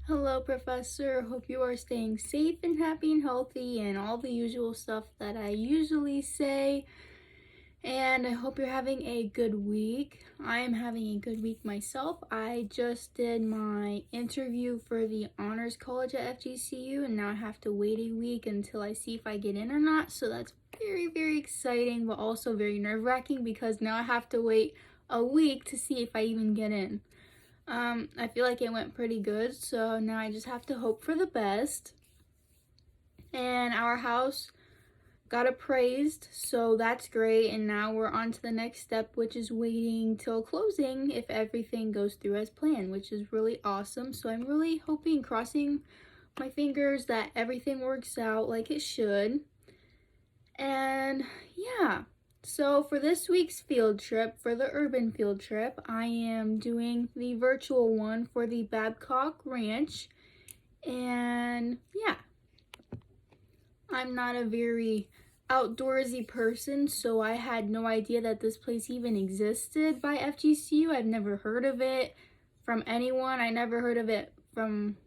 Hello, Professor. Hope you are staying safe and happy and healthy and all the usual stuff that I usually say. And I hope you're having a good week. I am having a good week myself. I just did my interview for the Honors College at FGCU, and now I have to wait a week until I see if I get in or not. So that's very, very exciting, but also very nerve-wracking because now I have to wait a week to see if I even get in. I feel like it went pretty good, so now I just have to hope for the best. And our house got appraised, so that's great. And now we're on to the next step, which is waiting till closing if everything goes through as planned, which is really awesome. So I'm really hoping, crossing my fingers, that everything works out like it should. And yeah. So for this week's field trip, for the urban field trip, I am doing the virtual one for the Babcock Ranch. And yeah, I'm not a very outdoorsy person, so I had no idea that this place even existed by FGCU. I've never heard of it from anyone. I never heard of it from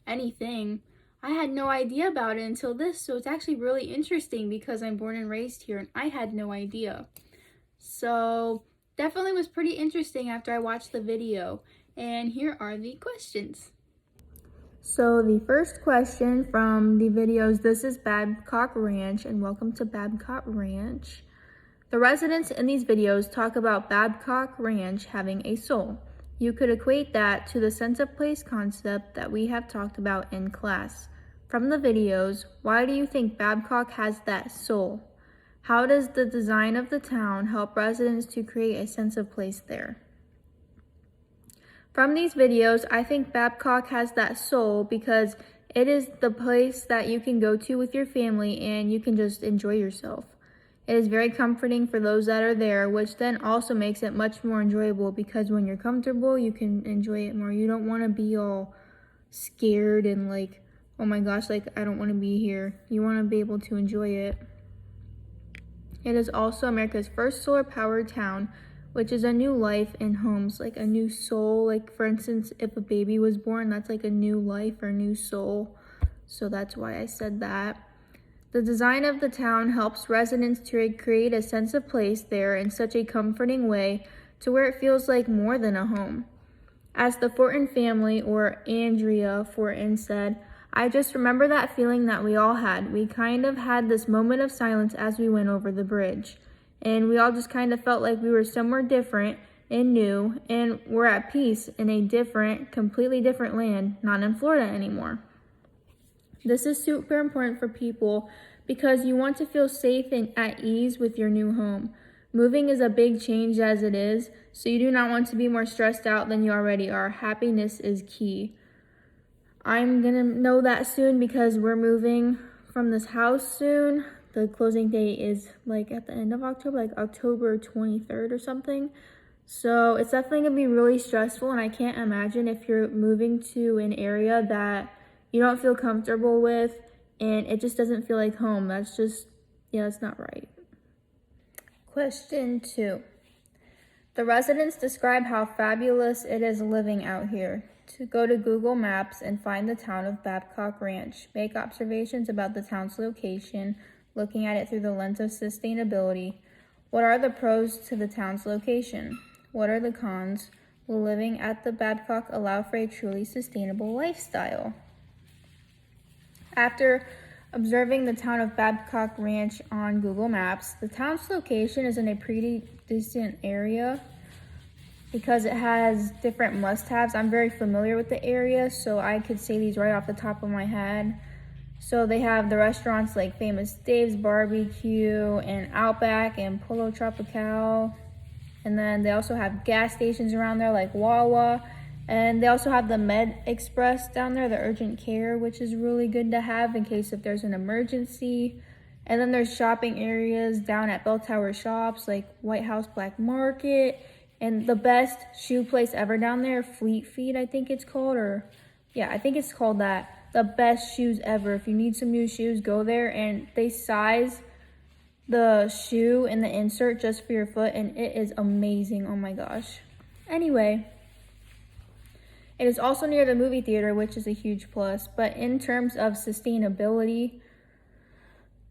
anything. I had no idea about it until this, so it's actually really interesting because I'm born and raised here and I had no idea. So definitely was pretty interesting after I watched the video. And here are the questions. So the first question from the videos, this is Babcock Ranch, and welcome to Babcock Ranch. The residents in these videos talk about Babcock Ranch having a soul. You could equate that to the sense of place concept that we have talked about in class. From the videos, why do you think Babcock has that soul? How does the design of the town help residents to create a sense of place there? From these videos, I think Babcock has that soul because it is the place that you can go to with your family and you can just enjoy yourself. It is very comforting for those that are there, which then also makes it much more enjoyable because when you're comfortable, you can enjoy it more. You don't want to be all scared and like, oh my gosh, like I don't want to be here. You want to be able to enjoy it. It is also America's first solar-powered town, which is a new life in homes, like a new soul. Like for instance, if a baby was born, that's like a new life or new soul. So that's why I said that. The design of the town helps residents to create a sense of place there in such a comforting way to where it feels like more than a home. As the Fortin family, or Andrea Fortin, said, I just remember that feeling that we all had. We kind of had this moment of silence as we went over the bridge. And we all just kind of felt like we were somewhere different and new, and we're at peace in a different, completely different land, not in Florida anymore. This is super important for people because you want to feel safe and at ease with your new home. Moving is a big change as it is, so you do not want to be more stressed out than you already are. Happiness is key. I'm gonna know that soon because we're moving from this house soon. The closing date is like at the end of October, like October 23rd or something. So it's definitely gonna be really stressful, and I can't imagine if you're moving to an area that you don't feel comfortable with and it just doesn't feel like home. That's just, yeah, that's not right. Question 2. The residents describe how fabulous it is living out here. To go to Google Maps and find the town of Babcock Ranch. Make observations about the town's location, looking at it through the lens of sustainability. What are the pros to the town's location? What are the cons? Will living at the Babcock allow for a truly sustainable lifestyle? After observing the town of Babcock Ranch on Google Maps, the town's location is in a pretty distant area because it has different must-haves. I'm very familiar with the area, so I could say these right off the top of my head. So they have the restaurants like Famous Dave's Barbecue and Outback and Polo Tropical. And then they also have gas stations around there like Wawa. And they also have the Med Express down there, the urgent care, which is really good to have in case if there's an emergency. And then there's shopping areas down at Bell Tower Shops like White House Black Market. And the best shoe place ever down there, Fleet Feet, I think it's called. Or yeah, I think it's called that. The best shoes ever. If you need some new shoes, go there. And they size the shoe and the insert just for your foot. And it is amazing. Oh my gosh. Anyway. It is also near the movie theater, which is a huge plus. But in terms of sustainability,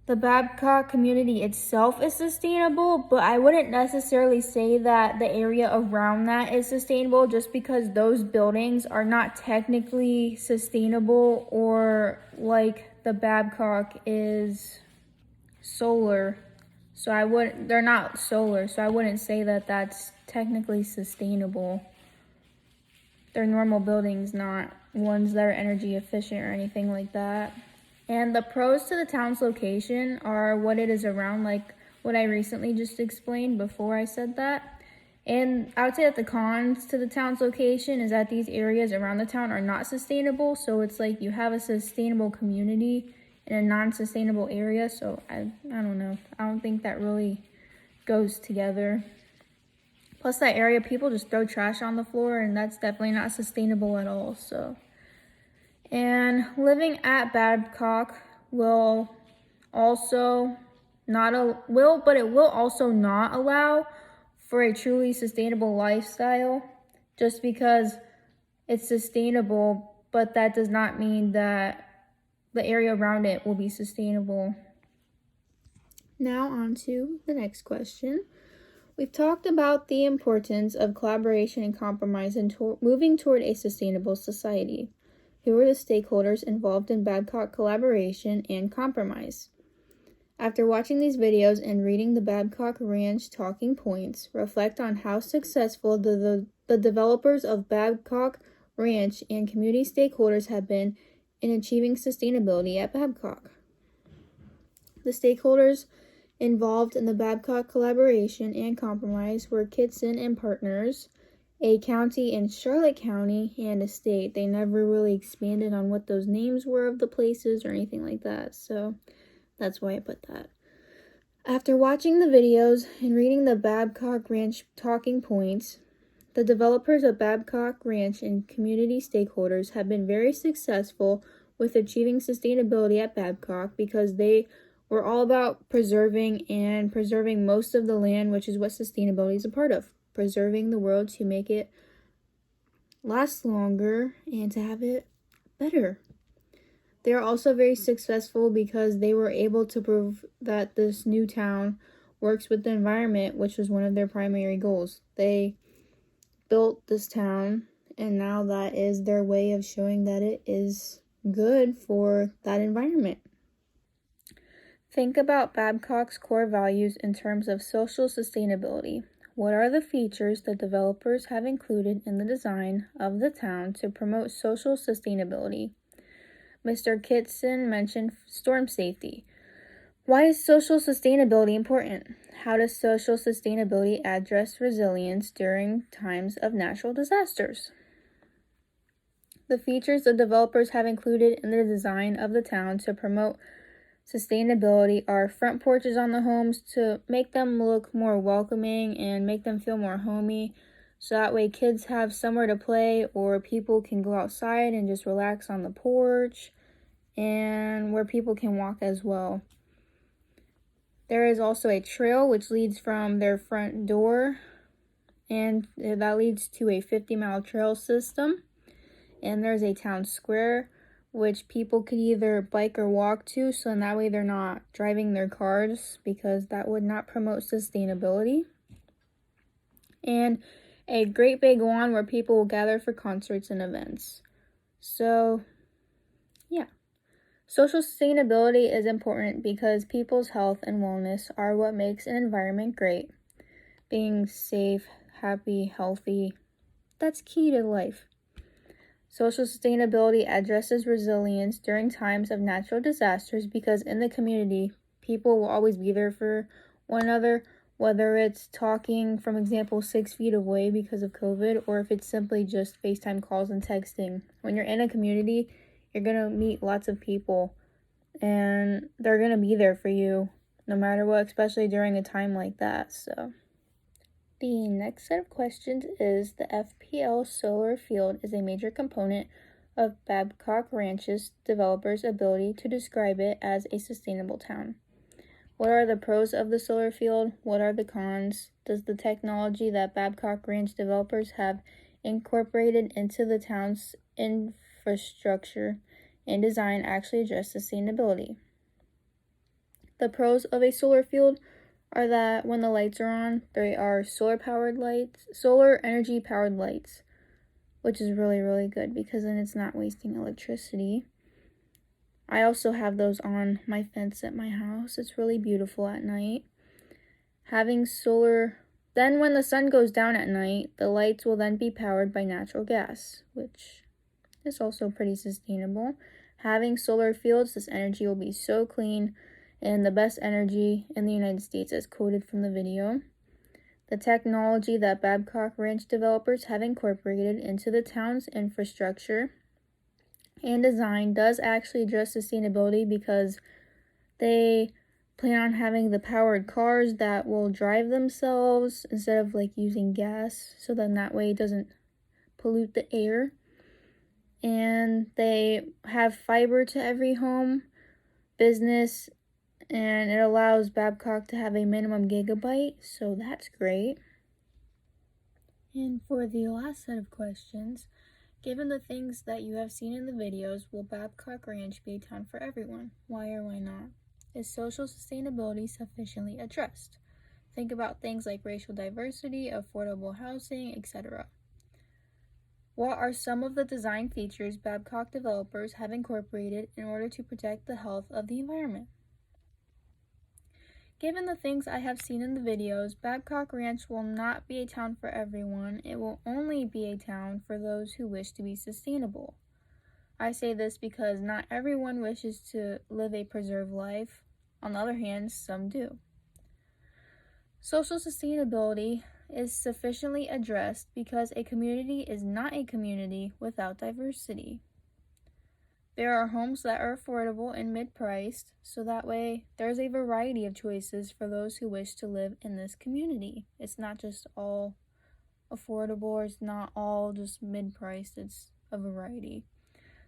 the Babcock community itself is sustainable, but I wouldn't necessarily say that the area around that is sustainable just because those buildings are not technically sustainable, or like the Babcock is solar. So they're not solar, so I wouldn't say that that's technically sustainable. They're normal buildings, not ones that are energy efficient or anything like that. And the pros to the town's location are what it is around, like what I recently just explained before I said that. And I would say that the cons to the town's location is that these areas around the town are not sustainable. So it's like you have a sustainable community in a non-sustainable area. So I don't know. I don't think that really goes together. Plus that area, people just throw trash on the floor, and that's definitely not sustainable at all. And living at Babcock will also but it will also not allow for a truly sustainable lifestyle, just because it's sustainable, but that does not mean that the area around it will be sustainable. Now on to the next question. We've talked about the importance of collaboration and compromise in moving toward a sustainable society. Who are the stakeholders involved in Babcock collaboration and compromise? After watching these videos and reading the Babcock Ranch talking points, reflect on how successful the developers of Babcock Ranch and community stakeholders have been in achieving sustainability at Babcock. The stakeholders involved in the Babcock collaboration and compromise were Kittson and Partners, a county in Charlotte County, and a state. They never really expanded on what those names were of the places or anything like that, so that's why I put that. After watching the videos and reading the Babcock Ranch talking points, the developers of Babcock Ranch and community stakeholders have been very successful with achieving sustainability at Babcock because they were all about preserving most of the land, which is what sustainability is a part of. Preserving the world to make it last longer and to have it better. They are also very successful because they were able to prove that this new town works with the environment, which was one of their primary goals. They built this town, and now that is their way of showing that it is good for that environment. Think about Babcock's core values in terms of social sustainability. What are the features that developers have included in the design of the town to promote social sustainability? Mr. Kittson mentioned storm safety. Why is social sustainability important? How does social sustainability address resilience during times of natural disasters? The features the developers have included in the design of the town to promote sustainability are front porches on the homes to make them look more welcoming and make them feel more homey, so that way kids have somewhere to play or people can go outside and just relax on the porch, and where people can walk as well. There is also a trail which leads from their front door, and that leads to a 50-mile trail system. And there's a town square which people could either bike or walk to, so in that way they're not driving their cars, because that would not promote sustainability. And a great big lawn where people will gather for concerts and events. So, yeah. Social sustainability is important because people's health and wellness are what makes an environment great. Being safe, happy, healthy, that's key to life. Social sustainability addresses resilience during times of natural disasters because in the community, people will always be there for one another, whether it's talking, from example, 6 feet away because of COVID, or if it's simply just FaceTime calls and texting. When you're in a community, you're going to meet lots of people, and they're going to be there for you no matter what, especially during a time like that. So the next set of questions is the FPL solar field is a major component of Babcock Ranch's developers' ability to describe it as a sustainable town. What are the pros of the solar field? What are the cons? Does the technology that Babcock Ranch developers have incorporated into the town's infrastructure and design actually address sustainability. The pros of a solar field are that when the lights are on, they are solar energy powered lights, which is really, really good because then it's not wasting electricity. I also have those on my fence at my house. It's really beautiful at night. Having solar, then when the sun goes down at night, the lights will then be powered by natural gas, which is also pretty sustainable. Having solar fields, this energy will be so clean and the best energy in the United States as quoted from the video. The technology that Babcock Ranch developers have incorporated into the town's infrastructure and design does actually address sustainability because they plan on having the powered cars that will drive themselves instead of like using gas, so then that way it doesn't pollute the air. And they have fiber to every home, business, and it allows Babcock to have a minimum gigabyte, so that's great. And for the last set of questions, given the things that you have seen in the videos, will Babcock Ranch be a town for everyone? Why or why not? Is social sustainability sufficiently addressed? Think about things like racial diversity, affordable housing, etc. What are some of the design features Babcock developers have incorporated in order to protect the health of the environment? Given the things I have seen in the videos, Babcock Ranch will not be a town for everyone. It will only be a town for those who wish to be sustainable. I say this because not everyone wishes to live a preserved life. On the other hand, some do. Social sustainability is sufficiently addressed because a community is not a community without diversity. There are homes that are affordable and mid-priced, so that way there's a variety of choices for those who wish to live in this community. It's not just all affordable, or it's not all just mid-priced, it's a variety.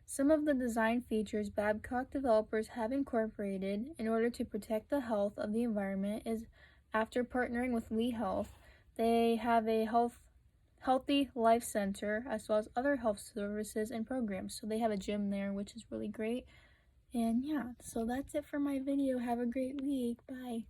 Some of the design features Babcock developers have incorporated in order to protect the health of the environment is, after partnering with Lee Health, they have a Healthy Life Center, as well as other health services and programs. So they have a gym there, which is really great. And yeah, so that's it for my video. Have a great week. Bye.